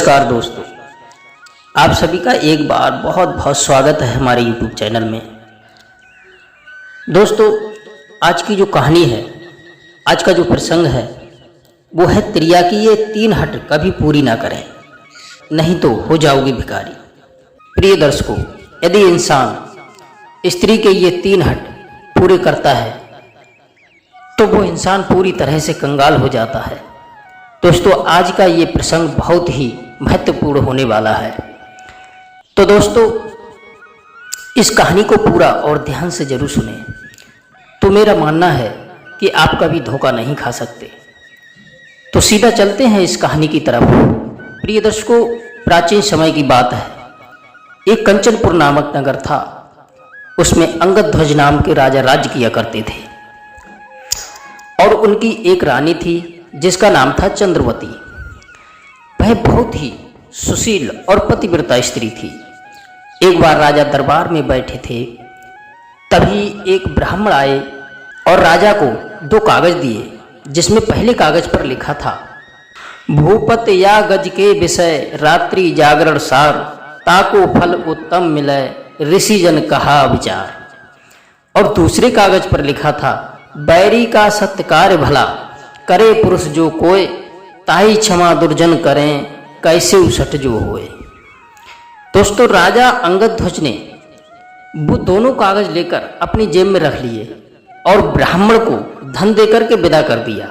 नमस्कार दोस्तों, आप सभी का एक बार बहुत बहुत स्वागत है हमारे YouTube चैनल में। दोस्तों, आज की जो कहानी है, आज का जो प्रसंग है वो है त्रिया की ये 3 हट कभी पूरी ना करें, नहीं तो हो जाओगे भिखारी। प्रिय दर्शकों, यदि इंसान स्त्री के ये 3 हट पूरे करता है तो वो इंसान पूरी तरह से कंगाल हो जाता है। दोस्तों, आज का ये प्रसंग बहुत ही महत्वपूर्ण होने वाला है। तो दोस्तों, इस कहानी को पूरा और ध्यान से जरूर सुने। तो मेरा मानना है कि आप कभी धोखा नहीं खा सकते। तो सीधा चलते हैं इस कहानी की तरफ। प्रिय दर्शकों, प्राचीन समय की बात है। एक कंचनपुर नामक नगर था। उसमें अंगदध्वज नाम के राजा राज्य किया करते थे और उनकी एक रानी थी जिसका नाम था चंद्रवती। वह बहुत ही सुशील और पतिव्रता स्त्री थी। एक बार राजा दरबार में बैठे थे, तभी एक ब्राह्मण आए और राजा को 2 कागज दिए, जिसमें पहले कागज पर लिखा था, भूपत या गज के विषय रात्रि जागरण सार, ताको फल उत्तम मिले ऋषि जन कहा विचार। और दूसरे कागज पर लिखा था, बैरी का सत्कार भला, करे पुरुष जो कोय, ताई क्षमा दुर्जन करें, कैसे उसठ जो होए। दोस्तों, राजा अंगदध्वज ने वो दोनों कागज लेकर अपनी जेब में रख लिए और ब्राह्मण को धन देकर के विदा कर दिया।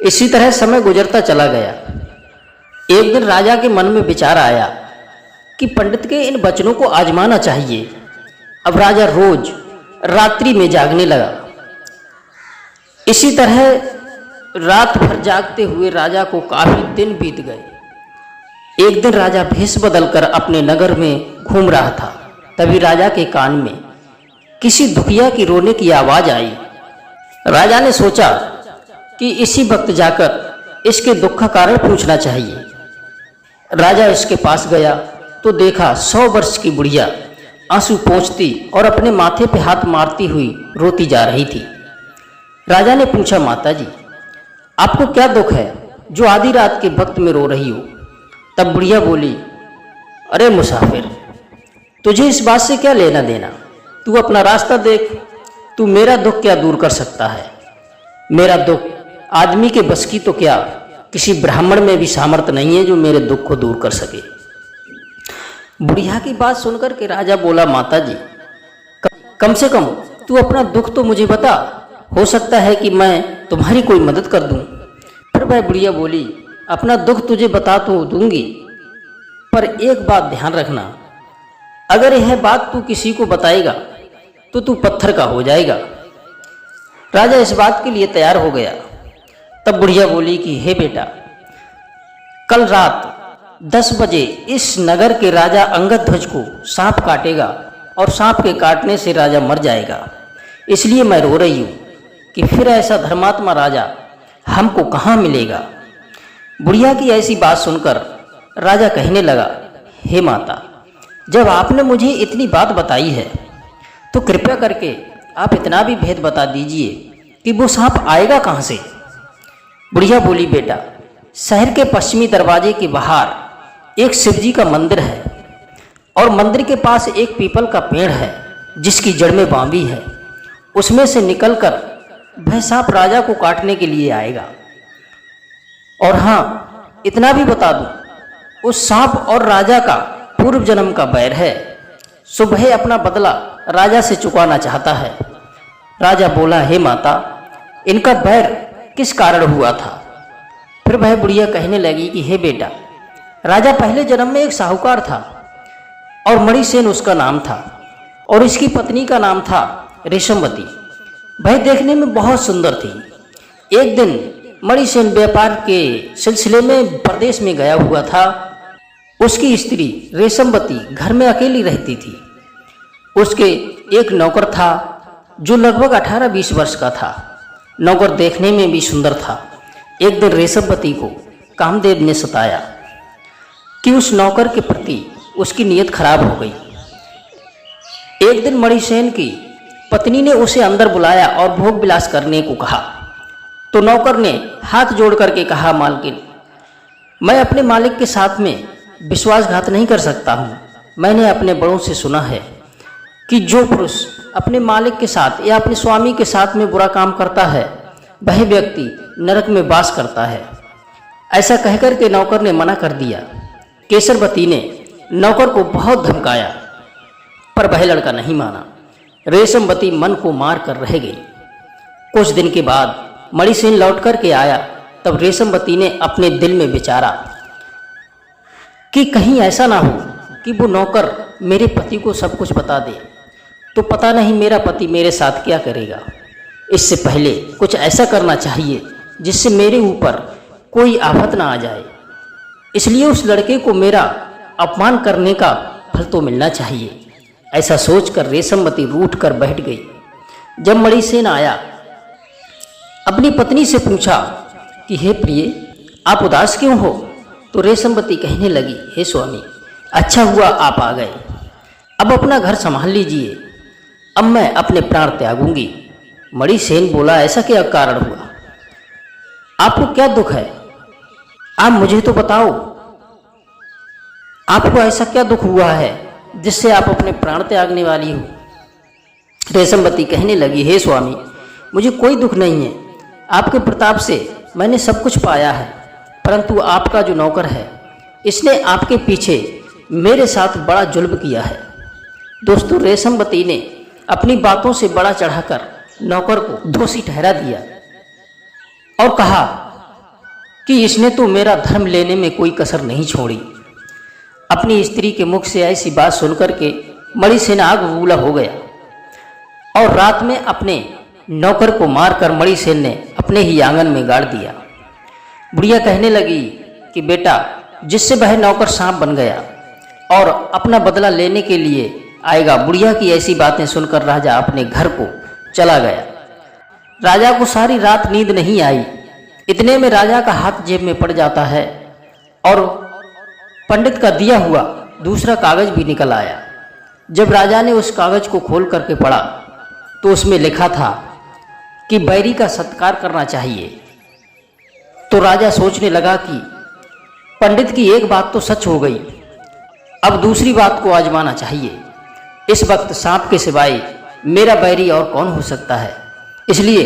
इसी तरह समय गुजरता चला गया। एक दिन राजा के मन में विचार आया कि पंडित के इन वचनों को आजमाना चाहिए। अब राजा रोज रात्रि में जागने लगा। इसी तरह रात भर जागते हुए राजा को काफी दिन बीत गए। एक दिन राजा भेष बदलकर अपने नगर में घूम रहा था। तभी राजा के कान में किसी दुखिया की रोने की आवाज आई। राजा ने सोचा कि इसी वक्त जाकर इसके दुख का कारण पूछना चाहिए। राजा इसके पास गया तो देखा 100 वर्ष की बुढ़िया आंसू पोंछती और अपने माथे पे हाथ मारती हुई रोती जा रही थी। राजा ने पूछा, माता जी, आपको क्या दुख है जो आधी रात के वक्त में रो रही हो? तब बुढ़िया बोली, अरे मुसाफिर, तुझे इस बात से क्या लेना देना? तू अपना रास्ता देख। तू मेरा दुख क्या दूर कर सकता है? मेरा दुख आदमी के बस की तो क्या, किसी ब्राह्मण में भी सामर्थ्य नहीं है जो मेरे दुख को दूर कर सके। बुढ़िया की बात सुनकर के राजा बोला, माता जी, कम से कम तू अपना दुख तो मुझे बता, हो सकता है कि मैं तुम्हारी कोई मदद कर दूं। फिर वह बुढ़िया बोली, अपना दुख तुझे बता तो दूंगी, पर एक बात ध्यान रखना, अगर यह बात तू किसी को बताएगा तो तू पत्थर का हो जाएगा। राजा इस बात के लिए तैयार हो गया। तब बुढ़िया बोली कि हे बेटा, कल रात 10 बजे इस नगर के राजा अंगदध्वज को सांप काटेगा और सांप के काटने से राजा मर जाएगा। इसलिए मैं रो रही हूँ कि फिर ऐसा धर्मात्मा राजा हमको कहाँ मिलेगा। बुढ़िया की ऐसी बात सुनकर राजा कहने लगा, हे माता, जब आपने मुझे इतनी बात बताई है तो कृपया करके आप इतना भी भेद बता दीजिए कि वो सांप आएगा कहाँ से। बुढ़िया बोली, बेटा, शहर के पश्चिमी दरवाजे के बाहर एक शिवजी का मंदिर है और मंदिर के पास एक पीपल का पेड़ है जिसकी जड़ में बांबी है। उसमें से निकलकर वह सांप राजा को काटने के लिए आएगा। और हाँ, इतना भी बता दूं, उस सांप और राजा का पूर्व जन्म का बैर है, सो वह अपना बदला राजा से चुकाना चाहता है। राजा बोला, हे माता, इनका बैर किस कारण हुआ था? फिर वह बुढ़िया कहने लगी कि हे बेटा, राजा पहले जन्म में एक साहूकार था और मणिसेन उसका नाम था और इसकी पत्नी का नाम था रेशमवती। वह देखने में बहुत सुंदर थी। एक दिन मणिसेन व्यापार के सिलसिले में प्रदेश में गया हुआ था। उसकी स्त्री रेशमवती घर में अकेली रहती थी। उसके एक नौकर था जो लगभग 18-20 वर्ष का था। नौकर देखने में भी सुंदर था। एक दिन रेशमवती को कामदेव ने सताया कि उस नौकर के प्रति उसकी नीयत खराब हो गई। एक दिन मणिसेन की पत्नी ने उसे अंदर बुलाया और भोग विलास करने को कहा। तो नौकर ने हाथ जोड़ करके कहा, मालकिन, मैं अपने मालिक के साथ में विश्वासघात नहीं कर सकता हूँ। मैंने अपने बड़ों से सुना है कि जो पुरुष अपने मालिक के साथ या अपने स्वामी के साथ में बुरा काम करता है वह व्यक्ति नरक में वास करता है। ऐसा कहकर के नौकर ने मना कर दिया। केसरवती ने नौकर को बहुत धमकाया पर वह लड़का नहीं माना। रेशमवती मन को मार कर रह गई। कुछ दिन के बाद मणिसेन लौट कर के आया। तब रेशमवती ने अपने दिल में विचारा कि कहीं ऐसा ना हो कि वो नौकर मेरे पति को सब कुछ बता दे, तो पता नहीं मेरा पति मेरे साथ क्या करेगा। इससे पहले कुछ ऐसा करना चाहिए जिससे मेरे ऊपर कोई आफत ना आ जाए। इसलिए उस लड़के को मेरा अपमान करने का फल तो मिलना चाहिए। ऐसा सोचकर रेशमवती रूठ कर बैठ गई। जब मणिसेन आया, अपनी पत्नी से पूछा कि हे प्रिय, आप उदास क्यों हो? तो रेशमवती कहने लगी, हे स्वामी, अच्छा हुआ आप आ गए। अब अपना घर संभाल लीजिए। अब मैं अपने प्राण त्यागूंगी। मणिसेन बोला, ऐसा क्या कारण हुआ? आपको क्या दुख है? आप मुझे तो बताओ, आपको ऐसा क्या दुख हुआ है जिससे आप अपने प्राण त्यागने वाली हो? रेशमवती कहने लगी, हे स्वामी, मुझे कोई दुख नहीं है। आपके प्रताप से मैंने सब कुछ पाया है, परंतु आपका जो नौकर है इसने आपके पीछे मेरे साथ बड़ा जुल्म किया है। दोस्तों, रेशमवती ने अपनी बातों से बड़ा चढ़ाकर नौकर को दोषी ठहरा दिया और कहा कि इसने तो मेरा धर्म लेने में कोई कसर नहीं छोड़ी। अपनी स्त्री के मुख से ऐसी बात सुनकर के मणिसेन आग बबूला हो गया और रात में अपने नौकर को मारकर मणिसेन ने अपने ही आंगन में गाड़ दिया। बुढ़िया कहने लगी कि बेटा, जिससे वह नौकर सांप बन गया और अपना बदला लेने के लिए आएगा। बुढ़िया की ऐसी बातें सुनकर राजा अपने घर को चला गया। राजा को सारी रात नींद नहीं आई। इतने में राजा का हाथ जेब में पड़ जाता है और पंडित का दिया हुआ दूसरा कागज भी निकल आया। जब राजा ने उस कागज को खोल करके पढ़ा तो उसमें लिखा था कि बैरी का सत्कार करना चाहिए। तो राजा सोचने लगा कि पंडित की एक बात तो सच हो गई, अब दूसरी बात को आजमाना चाहिए। इस वक्त सांप के सिवाय मेरा बैरी और कौन हो सकता है, इसलिए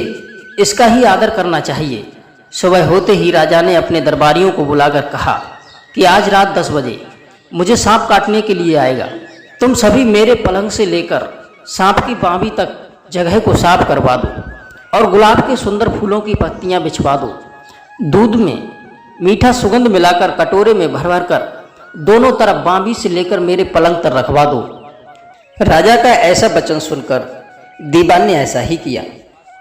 इसका ही आदर करना चाहिए। सुबह होते ही राजा ने अपने दरबारियों को बुलाकर कहा कि आज रात 10 बजे मुझे सांप काटने के लिए आएगा। तुम सभी मेरे पलंग से लेकर सांप की बांबी तक जगह को साफ करवा दो और गुलाब के सुंदर फूलों की पत्तियां बिछवा दो। दूध में मीठा सुगंध मिलाकर कटोरे में भर भर कर दोनों तरफ बांबी से लेकर मेरे पलंग तक रखवा दो। राजा का ऐसा वचन सुनकर दीवान ने ऐसा ही किया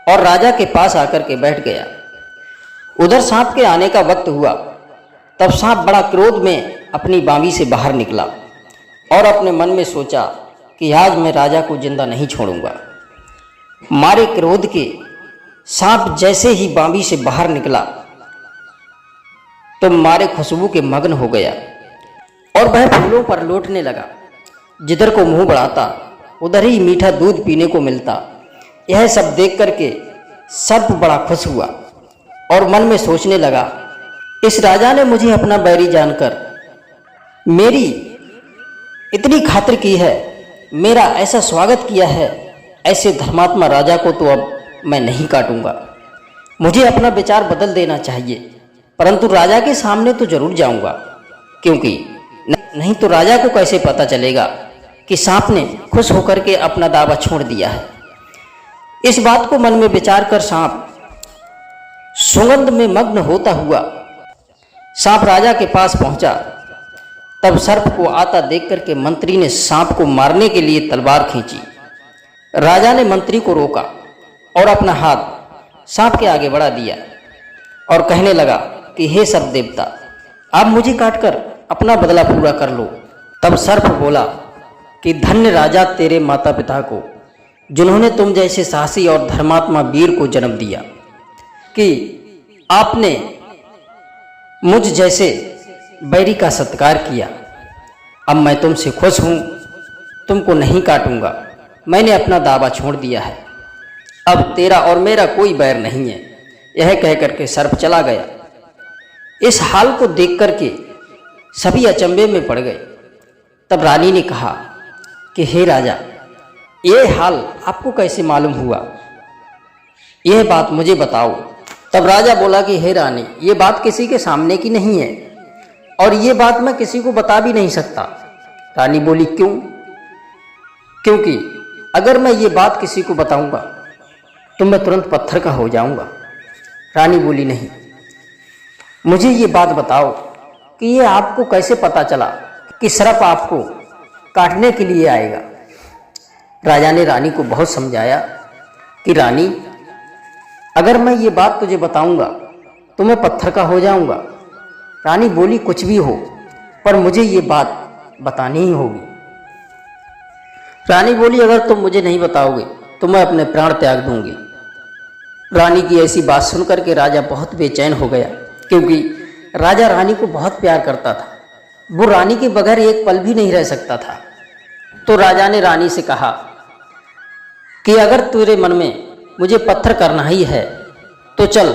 और राजा के पास आकर के बैठ गया। उधर सांप के आने का वक्त हुआ। तब सांप बड़ा क्रोध में अपनी बांबी से बाहर निकला और अपने मन में सोचा कि आज मैं राजा को जिंदा नहीं छोड़ूंगा। मारे क्रोध के सांप जैसे ही बांबी से बाहर निकला तो मारे खुशबू के मग्न हो गया और वह फूलों पर लौटने लगा। जिधर को मुंह बढ़ाता उधर ही मीठा दूध पीने को मिलता। यह सब देख करके सर्प बड़ा खुश हुआ और मन में सोचने लगा, इस राजा ने मुझे अपना बैरी जानकर मेरी इतनी खातिर की है, मेरा ऐसा स्वागत किया है। ऐसे धर्मात्मा राजा को तो अब मैं नहीं काटूंगा। मुझे अपना विचार बदल देना चाहिए, परंतु राजा के सामने तो जरूर जाऊंगा, क्योंकि नहीं तो राजा को कैसे पता चलेगा कि सांप ने खुश होकर के अपना दावा छोड़ दिया है। इस बात को मन में विचार कर सांप सुगंध में मग्न होता हुआ सांप राजा के पास पहुंचा। तब सर्प को आता देख करके मंत्री ने सांप को मारने के लिए तलवार खींची। राजा ने मंत्री को रोका और अपना हाथ सांप के आगे बढ़ा दिया और कहने लगा कि हे सर्प देवता, आप मुझे काटकर अपना बदला पूरा कर लो। तब सर्प बोला कि धन्य राजा तेरे माता पिता को, जिन्होंने तुम जैसे साहसी और धर्मात्मा वीर को जन्म दिया, कि आपने मुझ जैसे बैरी का सत्कार किया। अब मैं तुमसे खुश हूँ, तुमको नहीं काटूंगा। मैंने अपना दावा छोड़ दिया है। अब तेरा और मेरा कोई बैर नहीं है। यह कह करके सर्प चला गया। इस हाल को देख करके सभी अचंभे में पड़ गए। तब रानी ने कहा कि हे राजा, ये हाल आपको कैसे मालूम हुआ, यह बात मुझे बताओ। तब राजा बोला कि हे रानी, ये बात किसी के सामने की नहीं है और ये बात मैं किसी को बता भी नहीं सकता। रानी बोली क्यों? क्योंकि अगर मैं ये बात किसी को बताऊंगा तो मैं तुरंत पत्थर का हो जाऊंगा। रानी बोली नहीं, मुझे ये बात बताओ कि ये आपको कैसे पता चला कि सर्प आपको काटने के लिए आएगा। राजा ने रानी को बहुत समझाया कि रानी, अगर मैं ये बात तुझे बताऊंगा तो मैं पत्थर का हो जाऊंगा। रानी बोली कुछ भी हो, पर मुझे ये बात बतानी ही होगी। रानी बोली अगर तुम मुझे नहीं बताओगे तो मैं अपने प्राण त्याग दूंगी। रानी की ऐसी बात सुनकर के राजा बहुत बेचैन हो गया, क्योंकि राजा रानी को बहुत प्यार करता था। वो रानी के बगैर एक पल भी नहीं रह सकता था। तो राजा ने रानी से कहा कि अगर तेरे मन में मुझे पत्थर करना ही है तो चल,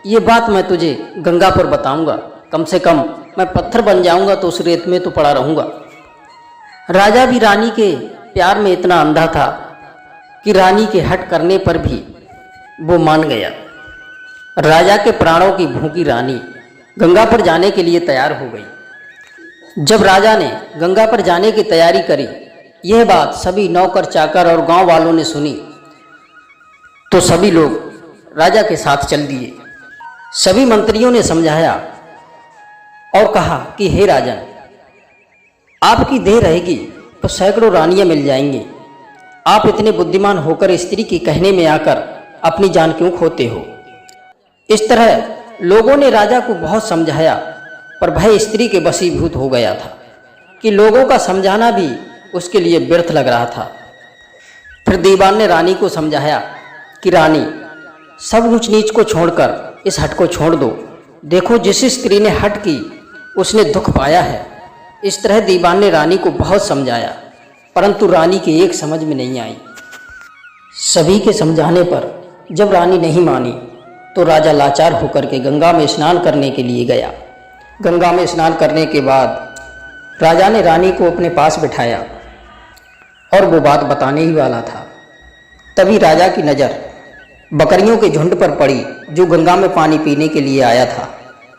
ये बात मैं तुझे गंगा पर बताऊंगा। कम से कम मैं पत्थर बन जाऊंगा तो उस रेत में तो पड़ा रहूंगा। राजा भी रानी के प्यार में इतना अंधा था कि रानी के हट करने पर भी वो मान गया। राजा के प्राणों की भूखी रानी गंगा पर जाने के लिए तैयार हो गई। जब राजा ने गंगा पर जाने की तैयारी करी, यह बात सभी नौकर चाकर और गांव वालों ने सुनी तो सभी लोग राजा के साथ चल दिए। सभी मंत्रियों ने समझाया और कहा कि हे राजन, आपकी देह रहेगी तो सैकड़ों रानियां मिल जाएंगी। आप इतने बुद्धिमान होकर स्त्री के कहने में आकर अपनी जान क्यों खोते हो। इस तरह लोगों ने राजा को बहुत समझाया, पर भय स्त्री के वशीभूत हो गया था कि लोगों का समझाना भी उसके लिए व्यर्थ लग रहा था। फिर दीवान ने रानी को समझाया कि रानी, सब ऊंच नीच को छोड़कर इस हट को छोड़ दो। देखो, जिस स्त्री ने हट की उसने दुख पाया है। इस तरह दीवान ने रानी को बहुत समझाया, परंतु रानी के एक समझ में नहीं आई। सभी के समझाने पर जब रानी नहीं मानी तो राजा लाचार होकर के गंगा में स्नान करने के लिए गया। गंगा में स्नान करने के बाद राजा ने रानी को अपने पास बिठाया और वो बात बताने ही वाला था। तभी राजा की नज़र बकरियों के झुंड पर पड़ी जो गंगा में पानी पीने के लिए आया था।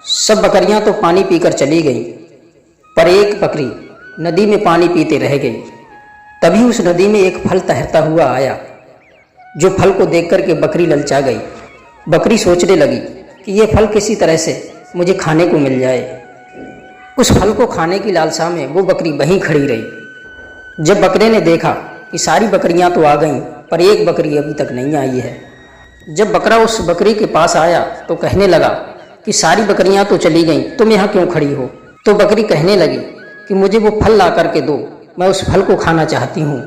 सब बकरियां तो पानी पीकर चली गईं, पर एक बकरी नदी में पानी पीते रह गई। तभी उस नदी में एक फल तैरता हुआ आया, जो फल को देख कर के बकरी ललचा गई। बकरी सोचने लगी कि ये फल किसी तरह से मुझे खाने को मिल जाए। उस फल को खाने की लालसा में वो बकरी वहीं खड़ी रही। जब बकरे ने देखा कि सारी बकरियां तो आ गईं, पर एक बकरी अभी तक नहीं आई है। जब बकरा उस बकरी के पास आया तो कहने लगा कि सारी बकरियां तो चली गईं, तुम यहाँ क्यों खड़ी हो। तो बकरी कहने लगी कि मुझे वो फल ला करके दो, मैं उस फल को खाना चाहती हूँ।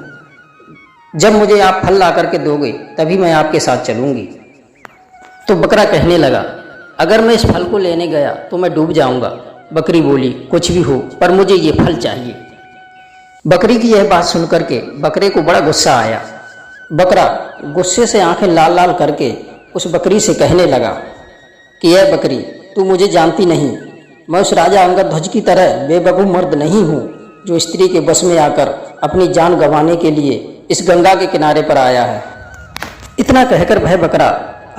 जब मुझे आप फल ला करके दोगे तभी मैं आपके साथ चलूँगी। तो बकरा कहने लगा, अगर मैं इस फल को लेने गया तो मैं डूब जाऊँगा। बकरी बोली, कुछ भी हो, पर मुझे ये फल चाहिए। बकरी की यह बात सुनकर के बकरे को बड़ा गुस्सा आया। बकरा गुस्से से आंखें लाल लाल करके उस बकरी से कहने लगा कि यह बकरी, तू मुझे जानती नहीं। मैं उस राजा अंगद ध्वज की तरह बेवकूफ़ मर्द नहीं हूँ जो स्त्री के बस में आकर अपनी जान गंवाने के लिए इस गंगा के किनारे पर आया है। इतना कहकर वह बकरा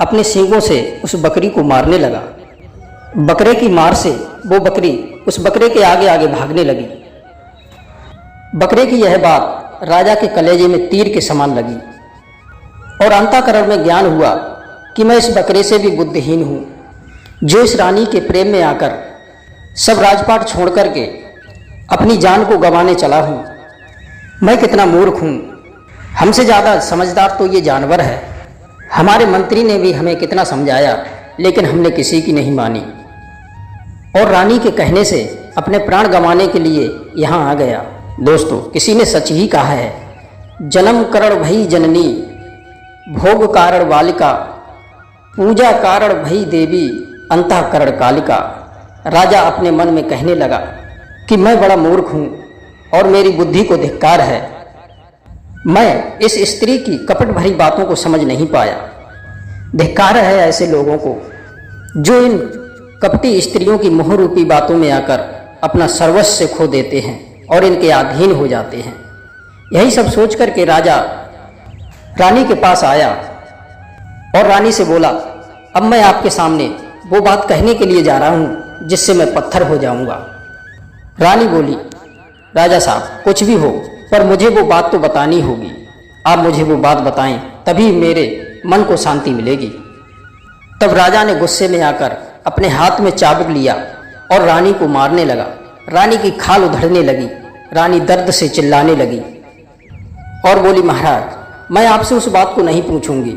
अपने सींगों से उस बकरी को मारने लगा। बकरे की मार से वो बकरी उस बकरे के आगे आगे भागने लगी। बकरे की यह बात राजा के कलेजे में तीर के समान लगी और अंतःकरण में ज्ञान हुआ कि मैं इस बकरे से भी बुद्धिहीन हूँ, जो इस रानी के प्रेम में आकर सब राजपाट छोड़ करके अपनी जान को गंवाने चला हूँ। मैं कितना मूर्ख हूँ। हमसे ज़्यादा समझदार तो ये जानवर है। हमारे मंत्री ने भी हमें कितना समझाया, लेकिन हमने किसी की नहीं मानी और रानी के कहने से अपने प्राण गंवाने के लिए यहाँ आ गया। दोस्तों, किसी ने सच ही कहा है, जन्म करण भई जननी, भोग कारण बालिका, पूजा कारण भई देवी, अंतःकरण कालिका। राजा अपने मन में कहने लगा कि मैं बड़ा मूर्ख हूँ और मेरी बुद्धि को धिक्कार है। मैं इस स्त्री की कपट भरी बातों को समझ नहीं पाया। धिक्कार है ऐसे लोगों को जो इन कपटी स्त्रियों की मोह रूपी बातों में आकर अपना सर्वस्व खो देते हैं और इनके अधीन हो जाते हैं। यही सब सोच करके राजा रानी के पास आया और रानी से बोला, अब मैं आपके सामने वो बात कहने के लिए जा रहा हूँ जिससे मैं पत्थर हो जाऊंगा। रानी बोली, राजा साहब कुछ भी हो पर मुझे वो बात तो बतानी होगी। आप मुझे वो बात बताएं तभी मेरे मन को शांति मिलेगी। तब राजा ने गुस्से में आकर अपने हाथ में चाबुक लिया और रानी को मारने लगा। रानी की खाल उधड़ने लगी। रानी दर्द से चिल्लाने लगी और बोली, महाराज मैं आपसे उस बात को नहीं पूछूंगी।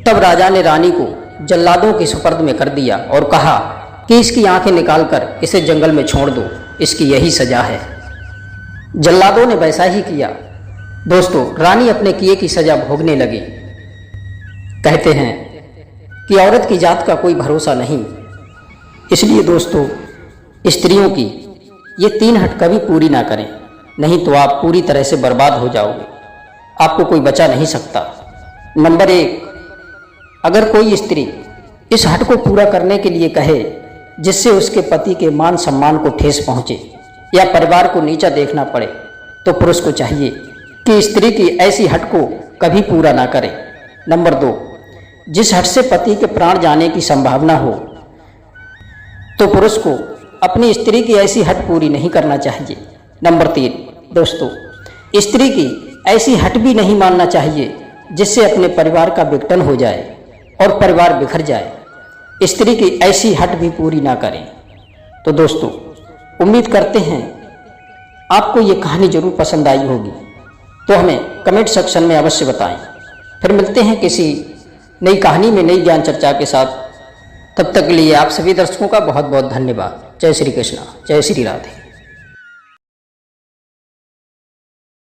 तब राजा ने रानी को जल्लादों के सुपर्द में कर दिया और कहा कि इसकी आंखें निकालकर इसे जंगल में छोड़ दो, इसकी यही सजा है। जल्लादों ने वैसा ही किया। दोस्तों, रानी अपने किए की सजा भोगने लगी। कहते हैं कि औरत की जात का कोई भरोसा नहीं, इसलिए दोस्तों स्त्रियों की ये 3 हट कभी पूरी ना करें, नहीं तो आप पूरी तरह से बर्बाद हो जाओगे, आपको कोई बचा नहीं सकता। नंबर 1, अगर कोई स्त्री इस हट को पूरा करने के लिए कहे जिससे उसके पति के मान सम्मान को ठेस पहुंचे या परिवार को नीचा देखना पड़े, तो पुरुष को चाहिए कि स्त्री की ऐसी हट को कभी पूरा ना करे। नंबर 2, जिस हट से पति के प्राण जाने की संभावना हो तो पुरुष को अपनी स्त्री की ऐसी हट पूरी नहीं करना चाहिए। नंबर 3, दोस्तों स्त्री की ऐसी हट भी नहीं मानना चाहिए जिससे अपने परिवार का विघटन हो जाए और परिवार बिखर जाए। स्त्री की ऐसी हट भी पूरी ना करें। तो दोस्तों उम्मीद करते हैं आपको ये कहानी जरूर पसंद आई होगी, तो हमें कमेंट सेक्शन में अवश्य बताएं। फिर मिलते हैं किसी नई कहानी में नई ज्ञान चर्चा के साथ। तब तक के लिए आप सभी दर्शकों का बहुत बहुत धन्यवाद। जय श्री कृष्णा, जय श्री राधे।